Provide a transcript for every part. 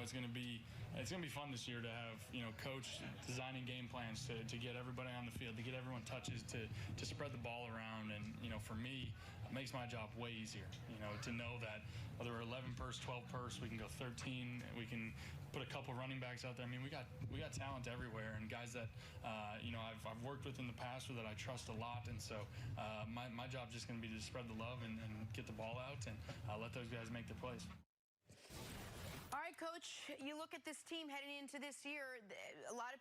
it's going to be fun this year to have, coach designing game plans to get everybody on the field, to get everyone touches, to spread the ball around. And, for me, it makes my job way easier, to know that whether we're 11 purse, 12 purse, we can go 13, we can put a couple running backs out there. I mean, we got talent everywhere, and guys that, I've worked with in the past or that I trust a lot. And so my job's just going to be to spread the love and get the ball out and let those guys make their plays. All right, Coach, you look at this team heading into this year, a lot of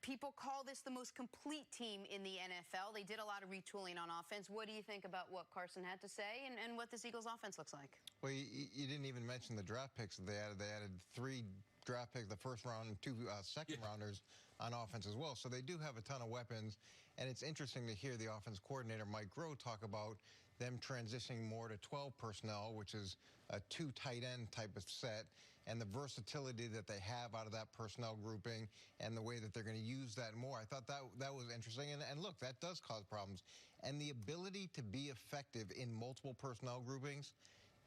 people call this the most complete team in the NFL. They did a lot of retooling on offense. What do you think about what Carson had to say and what this Eagles offense looks like? Well, you didn't even mention the draft picks that they added. They added 3 draft picks, the first round, and 2 second rounders on offense as well. So they do have a ton of weapons. And it's interesting to hear the offense coordinator, Mike Groh, talk about them transitioning more to 12 personnel, which is a 2 tight end type of set, and the versatility that they have out of that personnel grouping and the way that they're going to use that more. I thought that was interesting. And look, that does cause problems. And the ability to be effective in multiple personnel groupings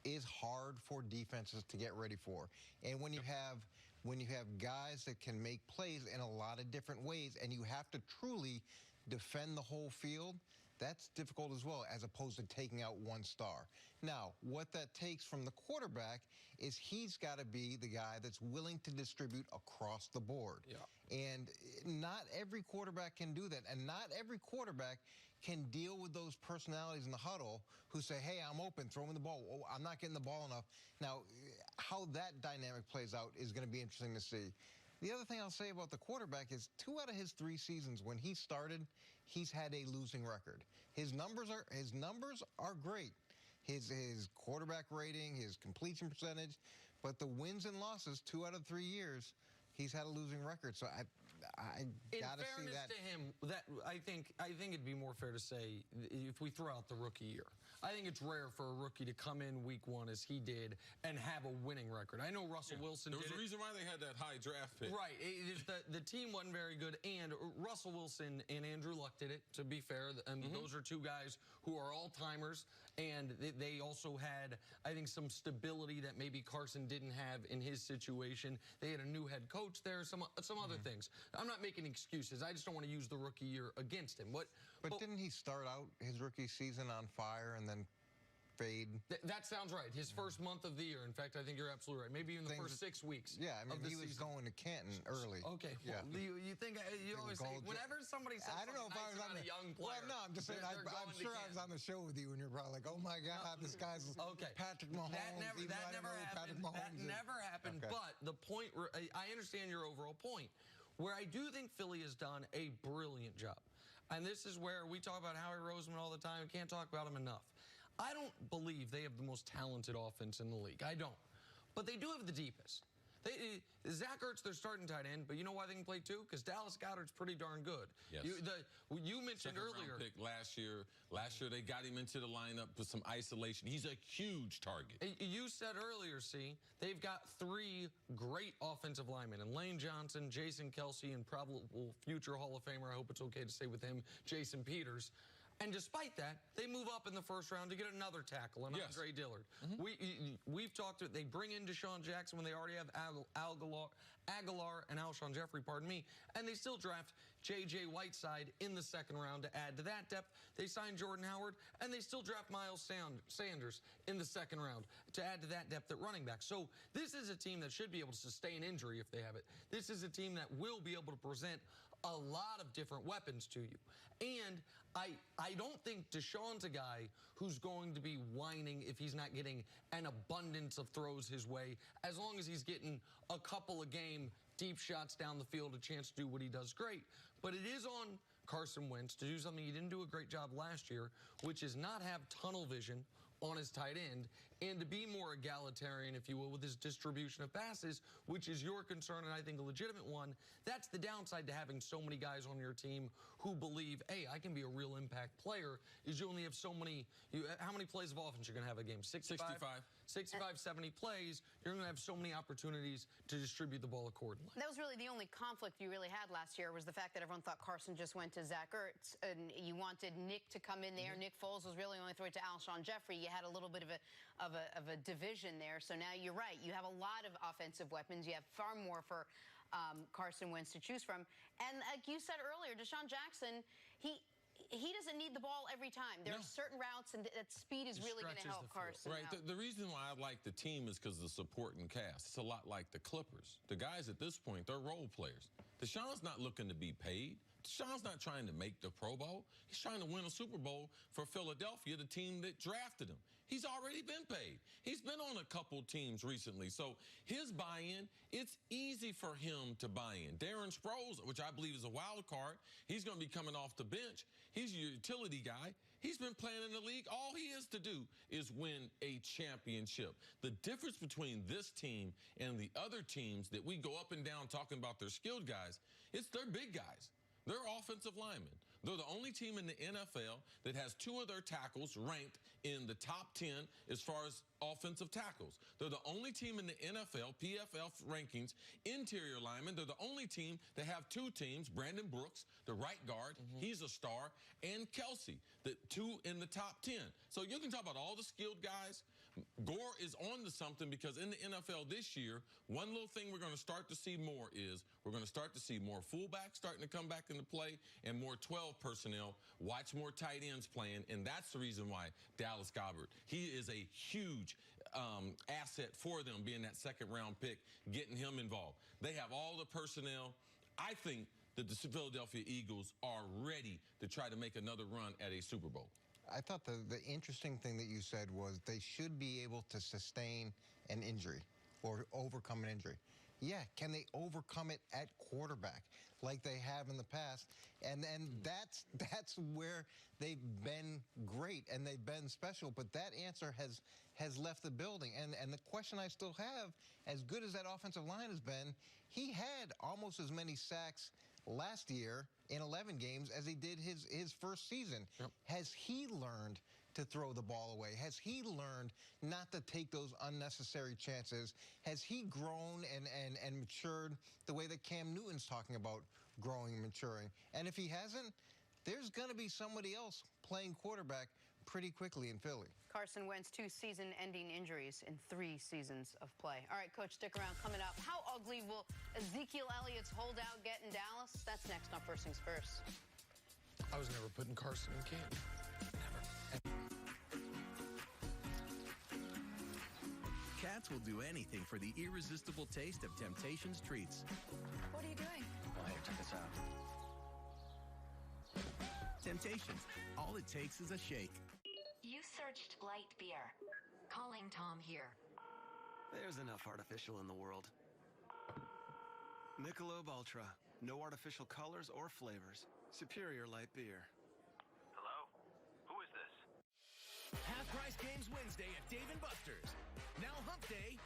is hard for defenses to get ready for. And when you have guys that can make plays in a lot of different ways, and you have to truly defend the whole field, that's difficult as well, as opposed to taking out one star. Now, what that takes from the quarterback is he's got to be the guy that's willing to distribute across the board. Yeah. And not every quarterback can do that. And not every quarterback can deal with those personalities in the huddle who say, hey, I'm open, throw me the ball. Oh, I'm not getting the ball enough. Now, how that dynamic plays out is going to be interesting to see. The other thing I'll say about the quarterback is 2 out of his 3 seasons when he started, he's had a losing record. His numbers are great. His quarterback rating, his completion percentage, but the wins and losses 2 out of 3 years, he's had a losing record. So I gotta see that. In fairness to him, I think it'd be more fair to say if we throw out the rookie year. I think it's rare for a rookie to come in week 1 as he did and have a winning record. I know Russell Wilson did. There was a reason why they had that high draft pick. Right. The team wasn't very good, and Russell Wilson and Andrew Luck did it, to be fair. And those are 2 guys who are all-timers, and they also had, I think, some stability that maybe Carson didn't have in his situation. They had a new head coach there, some other things. I'm not making excuses. I just don't want to use the rookie year against him. But didn't he start out his rookie season on fire and then fade? That sounds right. His first month of the year. In fact, I think you're absolutely right. Maybe even the first 6 weeks. Yeah, I mean, he was going to Canton early. Okay. Yeah. Well, you think you always say whenever somebody says I don't know if I was on a young player. Well, no, I'm just saying. I'm sure I was on the show with you, and you're probably like, "Oh my God, this guy's Patrick Mahomes." That never happened. Okay. But the point, I understand your overall point. Where I do think Philly has done a brilliant job, and this is where we talk about Howie Roseman all the time. We can't talk about him enough. I don't believe they have the most talented offense in the league. I don't. But they do have the deepest. Zach Ertz, their starting tight end, but you know why they can play 2? Because Dallas Goedert's pretty darn good. Yes. You mentioned earlier. Pick last year they got him into the lineup with some isolation. He's a huge target. You said earlier, they've got 3 great offensive linemen, and Lane Johnson, Jason Kelsey, and probable future Hall of Famer, I hope it's okay to say with him, Jason Peters. And despite that, they move up in the first round to get another tackle, and Andre Dillard. We've talked to it. They bring in Deshaun Jackson when they already have Aguilar and Alshon Jeffrey, pardon me, and they still draft J.J. Whiteside in the 2nd round to add to that depth. They sign Jordan Howard, and they still draft Miles Sanders in the 2nd round to add to that depth at running back. So this is a team that should be able to sustain injury if they have it. This is a team that will be able to present a lot of different weapons to you. And I don't think Deshaun's a guy who's going to be whining if he's not getting an abundance of throws his way, as long as he's getting a couple of game deep shots down the field, a chance to do what he does great. But it is on Carson Wentz to do something he didn't do a great job last year, which is not have tunnel vision on his tight end and to be more egalitarian, if you will, with his distribution of passes, which is your concern and I think a legitimate one. That's the downside to having so many guys on your team who believe, hey, I can be a real impact player, is you only have so many. How many plays of offense you're going to have a game? 65, 70 plays. You're going to have so many opportunities to distribute the ball accordingly. That was really the only conflict you really had last year, was the fact that everyone thought Carson just went to Zach Ertz, and you wanted Nick to come in there. Nick Foles was really only throwing to Alshon Jeffrey. You had a little bit of of a division there. So now you're right. You have a lot of offensive weapons. You have far more for Carson Wentz to choose from. And like you said earlier, Deshaun Jackson, he doesn't need the ball every time. There are certain routes, and that speed is really going to help Carson. Right. The reason why I like the team is because of the supporting cast. It's a lot like the Clippers. The guys at this point, they're role players. Deshaun's not looking to be paid. Deshaun's not trying to make the Pro Bowl. He's trying to win a Super Bowl for Philadelphia, the team that drafted him. He's already been paid. He's been on a couple teams recently. So his buy-in, it's easy for him to buy in. Darren Sproles, which I believe is a wild card, he's going to be coming off the bench. He's your utility guy. He's been playing in the league. All he has to do is win a championship. The difference between this team and the other teams that we go up and down talking about their skilled guys, it's their big guys. They're offensive linemen. They're the only team in the NFL that has 2 of their tackles ranked in the top 10 as far as offensive tackles. They're the only team in the NFL, PFF rankings, interior linemen. They're the only team that have 2 teams, Brandon Brooks, the right guard, he's a star, and Kelsey, the 2 in the top 10. So you can talk about all the skilled guys. Gore is on to something because in the NFL this year, one little thing we're going to start to see more is we're going to start to see more fullbacks starting to come back into play and more 12 personnel, watch more tight ends playing, and that's the reason why Dallas Goedert, he is a huge asset for them, being that second-round pick, getting him involved. They have all the personnel. I think that the Philadelphia Eagles are ready to try to make another run at a Super Bowl. I thought the interesting thing that you said was they should be able to sustain an injury or overcome an injury. Yeah, can they overcome it at quarterback like they have in the past? And that's where they've been great and they've been special. But that answer has left the building. And the question I still have, as good as that offensive line has been, he had almost as many sacks last year in 11 games as he did his first season. Yep. Has he learned to throw the ball away? Has he learned not to take those unnecessary chances? Has he grown and matured the way that Cam Newton's talking about growing and maturing? And if he hasn't, there's going to be somebody else playing quarterback pretty quickly in Philly. Carson Wentz, 2 season-ending injuries in 3 seasons of play. All right, Coach, stick around. Coming up, how ugly will Ezekiel Elliott's holdout get in Dallas? That's next on First Things First. I was never putting Carson in camp. Never. Cats will do anything for the irresistible taste of Temptations treats. What are you doing? Oh, here, check this out. Temptations. All it takes is a shake. You searched light beer. Calling Tom here. There's enough artificial in the world. Michelob Ultra. No artificial colors or flavors. Superior light beer. Hello? Who is this? Half price games Wednesday at Dave & Buster's. Now Hump Day